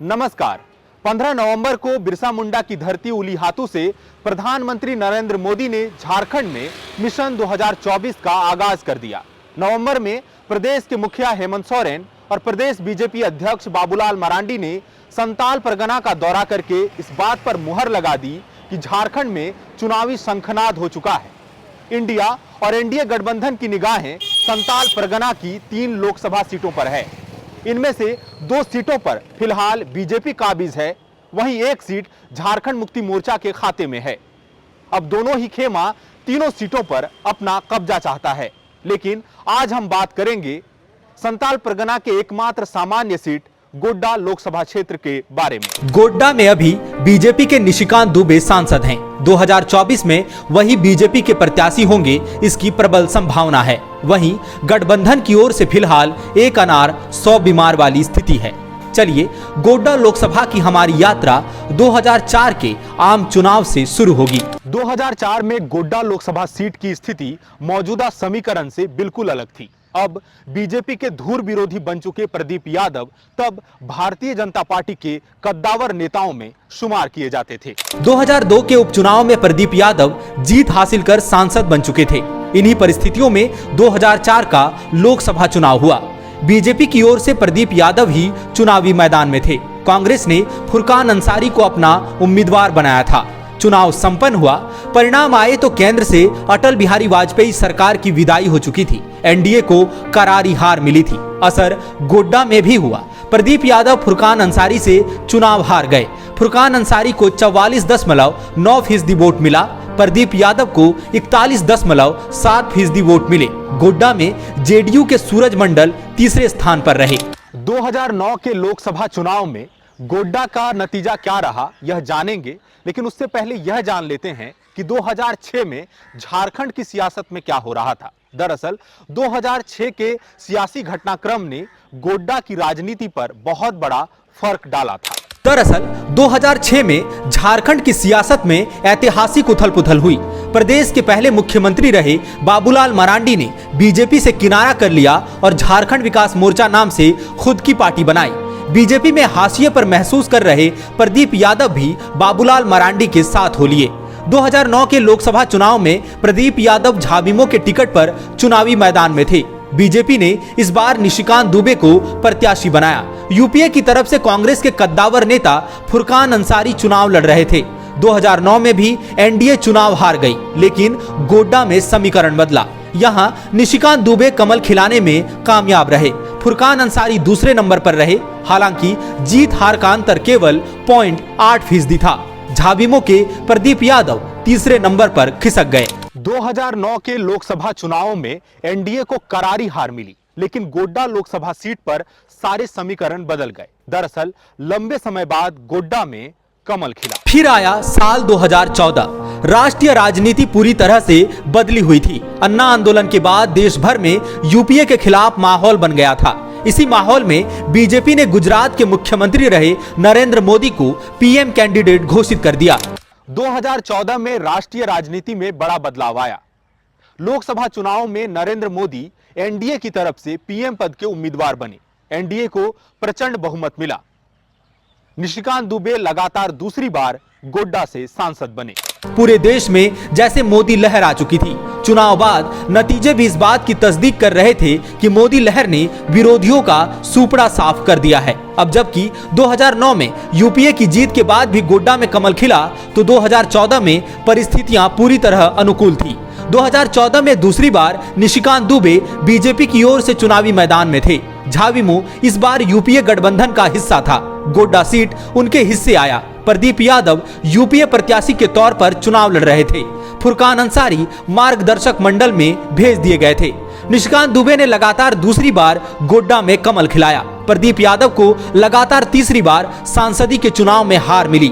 नमस्कार। 15 नवंबर को बिरसा मुंडा की धरती उलीहातू से प्रधानमंत्री नरेंद्र मोदी ने झारखंड में मिशन 2024 का आगाज कर दिया। नवंबर में प्रदेश के मुखिया हेमंत सोरेन और प्रदेश बीजेपी अध्यक्ष बाबूलाल मरांडी ने संताल परगना का दौरा करके इस बात पर मुहर लगा दी कि झारखंड में चुनावी शंखनाद हो चुका है। इंडिया और एनडीए गठबंधन की निगाहें संताल परगना की 3 लोकसभा सीटों पर है। इनमें से 2 सीटों पर फिलहाल बीजेपी काबिज है, वहीं 1 सीट झारखंड मुक्ति मोर्चा के खाते में है। अब दोनों ही खेमा तीनों सीटों पर अपना कब्जा चाहता है। लेकिन आज हम बात करेंगे संताल परगना के एकमात्र सामान्य सीट गोड्डा लोकसभा क्षेत्र के बारे में। गोड्डा में अभी बीजेपी के निशिकांत दुबे सांसद हैं। 2024 में वही बीजेपी के प्रत्याशी होंगे, इसकी प्रबल संभावना है। वहीं गठबंधन की ओर से फिलहाल एक अनार 100 बीमार वाली स्थिति है। चलिए गोड्डा लोकसभा की हमारी यात्रा 2004 के आम चुनाव से शुरू होगी। 2004 में गोड्डा लोकसभा सीट की स्थिति मौजूदा समीकरण से बिल्कुल अलग थी। अब बीजेपी के धुर विरोधी बन चुके प्रदीप यादव तब भारतीय जनता पार्टी के कद्दावर नेताओं में शुमार किए जाते थे। 2002 के उपचुनाव में प्रदीप यादव जीत हासिल कर सांसद बन चुके थे। इन्हीं परिस्थितियों में 2004 का लोकसभा चुनाव हुआ। बीजेपी की ओर से प्रदीप यादव ही चुनावी मैदान में थे। कांग्रेस ने फुरकान अंसारी को अपना उम्मीदवार बनाया था। चुनाव संपन्न हुआ। परिणाम आए तो केंद्र से अटल बिहारी वाजपेयी सरकार की विदाई हो चुकी थी। एनडीए को करारी हार मिली थी। असर गोड्डा में भी हुआ। प्रदीप यादव फुरकान अंसारी से चुनाव हार गए। फुरकान अंसारी को 44.9% वोट मिला। प्रदीप यादव को 41.7% वोट मिले। गोड्डा में जेडीयू के सूरज मंडल तीसरे स्थान पर रहे। 2009 के लोकसभा चुनाव में गोड्डा का नतीजा क्या रहा यह जानेंगे, लेकिन उससे पहले यह जान लेते हैं कि 2006 में झारखंड की सियासत में क्या हो रहा था। दरअसल 2006 के सियासी घटनाक्रम ने गोड्डा की राजनीति पर बहुत बड़ा फर्क डाला था। दरअसल 2006 में झारखंड की सियासत में ऐतिहासिक उथल-पुथल हुई। प्रदेश के पहले मुख्यमंत्री रहे बाबूलाल मरांडी ने बीजेपी से किनारा कर लिया और झारखंड विकास मोर्चा नाम से खुद की पार्टी बनाई। बीजेपी में हाशिए पर महसूस कर रहे प्रदीप यादव भी बाबूलाल मरांडी के साथ हो लिए। 2009 के लोकसभा चुनाव में प्रदीप यादव झाविमो के टिकट पर चुनावी मैदान में थे। बीजेपी ने इस बार निशिकांत दुबे को प्रत्याशी बनाया। यूपीए की तरफ से कांग्रेस के कद्दावर नेता फुरकान अंसारी चुनाव लड़ रहे थे। 2009 में भी एनडीए चुनाव हार गई, लेकिन गोड्डा में समीकरण बदला। यहां निशिकांत दुबे कमल खिलाने में कामयाब रहे। फुरकान अंसारी दूसरे नंबर पर रहे। हालांकि जीत हार का अंतर केवल 0.8% था। झाविमो के प्रदीप यादव तीसरे नंबर पर खिसक गए। 2009 के लोकसभा चुनाव में एनडीए को करारी हार मिली, लेकिन गोड्डा लोकसभा सीट पर सारे समीकरण बदल गए। दरअसल लंबे समय बाद गोड्डा में कमल खिला। फिर आया साल 2014। राष्ट्रीय राजनीति पूरी तरह से बदली हुई थी। अन्ना आंदोलन के बाद देश भर में यूपीए के खिलाफ माहौल बन गया था। इसी माहौल में बीजेपी ने गुजरात के मुख्यमंत्री रहे नरेंद्र मोदी को पीएम कैंडिडेट घोषित कर दिया। 2014 में राष्ट्रीय राजनीति में बड़ा बदलाव आया। लोकसभा चुनाव में नरेंद्र मोदी एनडीए की तरफ से पीएम पद के उम्मीदवार बने। एनडीए को प्रचंड बहुमत मिला। निशिकांत दुबे लगातार दूसरी बार गोड्डा से सांसद बने। पूरे देश में जैसे मोदी लहर आ चुकी थी। चुनाव बाद नतीजे भी इस बात की तस्दीक कर रहे थे कि मोदी लहर ने विरोधियों का सुपड़ा साफ कर दिया है। अब जबकि 2009 में यूपीए की जीत के बाद भी गोड्डा में कमल खिला, तो 2014 में परिस्थितियां पूरी तरह अनुकूल थी। 2014 में दूसरी बार निशिकांत दुबे बीजेपी की ओर से चुनावी मैदान में थे। झाविमो इस बार यूपीए गठबंधन का हिस्सा था। गोड्डा सीट उनके हिस्से आया। प्रदीप यादव यूपीए प्रत्याशी के तौर पर चुनाव लड़ रहे थे। फुरकान अंसारी मार्गदर्शक मंडल में भेज दिए गए थे। निशिकांत दुबे ने लगातार दूसरी बार गोड्डा में कमल खिलाया। प्रदीप यादव को लगातार तीसरी बार सांसदी के चुनाव में हार मिली।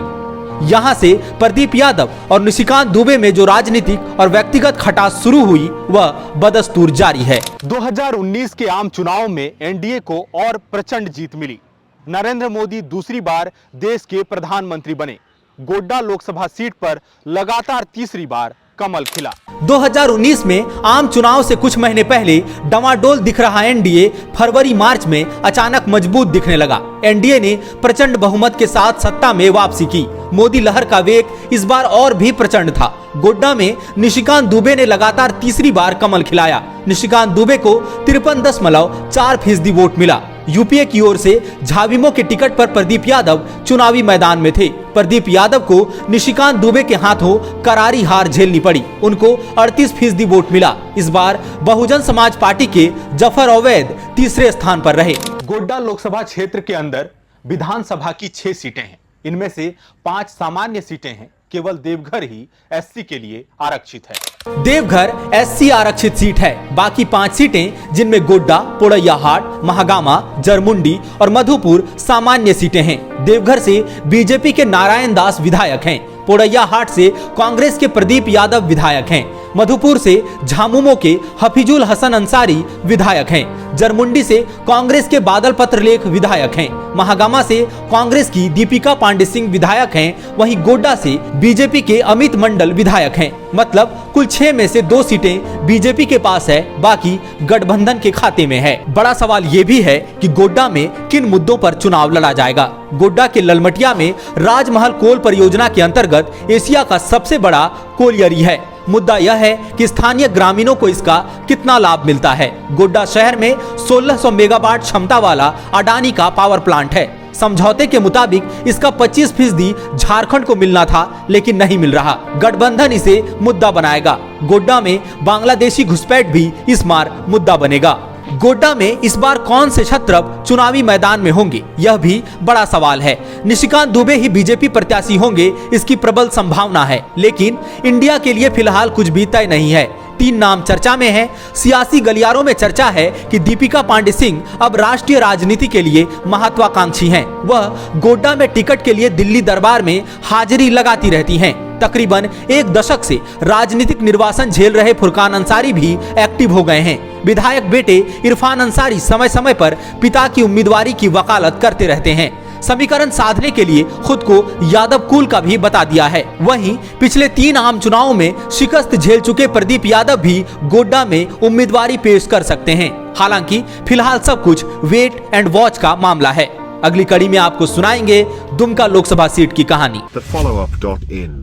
यहां से प्रदीप यादव और निशिकांत दुबे में जो राजनीतिक और व्यक्तिगत खटास शुरू हुई, वह बदस्तूर जारी है। 2019 के आम चुनाव में एनडीए को और प्रचंड जीत मिली। नरेंद्र मोदी दूसरी बार देश के प्रधानमंत्री बने। गोड्डा लोकसभा सीट पर लगातार तीसरी बार कमल खिला। 2019 में आम चुनाव से कुछ महीने पहले डमाडोल दिख रहा एनडीए फरवरी मार्च में अचानक मजबूत दिखने लगा। एनडीए ने प्रचंड बहुमत के साथ सत्ता में वापसी की। मोदी लहर का वेग इस बार और भी प्रचंड था। गोड्डा में निशिकांत दुबे ने लगातार तीसरी बार कमल खिलाया। निशिकांत दुबे को 53.4% वोट मिला। यूपीए की ओर से झाविमो के टिकट पर प्रदीप यादव चुनावी मैदान में थे। प्रदीप यादव को निशिकांत दुबे के हाथों करारी हार झेलनी पड़ी। उनको 38% वोट मिला। इस बार बहुजन समाज पार्टी के जफर अवैध तीसरे स्थान पर रहे। गोड्डा लोकसभा क्षेत्र के अंदर विधानसभा की 6 सीटें हैं। इनमें से 5 सामान्य सीटें हैं। केवल देवघर ही एससी के लिए आरक्षित है। देवघर एससी आरक्षित सीट है। बाकी 5 सीटें जिनमें गोड्डा, पोड़ैयाहाट, महागामा, जरमुंडी और मधुपुर सामान्य सीटें हैं। देवघर से बीजेपी के नारायण दास विधायक हैं। पोड़ैयाहाट से कांग्रेस के प्रदीप यादव विधायक हैं। मधुपुर से झामुमो के हफीजुल हसन अंसारी विधायक हैं। जरमुंडी से कांग्रेस के बादल पत्रलेख विधायक हैं। महागामा से कांग्रेस की दीपिका पांडे सिंह विधायक हैं। वहीं गोड्डा से बीजेपी के अमित मंडल विधायक हैं। मतलब कुल 6 में से 2 सीटें बीजेपी के पास है, बाकी गठबंधन के खाते में है। बड़ा सवाल ये भी है कि गोड्डा में किन मुद्दों पर चुनाव लड़ा जाएगा। गोड्डा के ललमटिया में राजमहल कोल परियोजना के अंतर्गत एशिया का सबसे बड़ा कोलियरी है। मुद्दा यह है कि स्थानीय ग्रामीणों को इसका कितना लाभ मिलता है। गोड्डा शहर में 1600 मेगावाट क्षमता वाला अडानी का पावर प्लांट है। समझौते के मुताबिक इसका 25% झारखंड को मिलना था, लेकिन नहीं मिल रहा। गठबंधन इसे मुद्दा बनाएगा। गोड्डा में बांग्लादेशी घुसपैठ भी इस बार मुद्दा बनेगा। गोड्डा में इस बार कौन से क्षत्रप चुनावी मैदान में होंगे, यह भी बड़ा सवाल है। निशिकांत दुबे ही बीजेपी प्रत्याशी होंगे, इसकी प्रबल संभावना है। लेकिन इंडिया के लिए फिलहाल कुछ भी तय नहीं है। 3 नाम चर्चा में हैं। सियासी गलियारों में चर्चा है कि दीपिका पांडे सिंह अब राष्ट्रीय राजनीति के लिए महत्वाकांक्षी हैं। वह गोड्डा में टिकट के लिए दिल्ली दरबार में हाजिरी लगाती रहती हैं। तकरीबन 1 दशक से राजनीतिक निर्वासन झेल रहे फुरकान अंसारी भी एक्टिव हो गए हैं। विधायक बेटे इरफान अंसारी समय समय पर पिता की उम्मीदवारी की वकालत करते रहते हैं। समीकरण साधने के लिए खुद को यादव कुल का भी बता दिया है। वहीं पिछले 3 आम चुनावों में शिकस्त झेल चुके प्रदीप यादव भी गोड्डा में उम्मीदवारी पेश कर सकते हैं। हालांकि फिलहाल सब कुछ वेट एंड वॉच का मामला है। अगली कड़ी में आपको सुनाएंगे दुमका लोकसभा सीट की कहानी। The follow-up.in.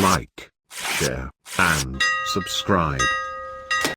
Like, share, and subscribe.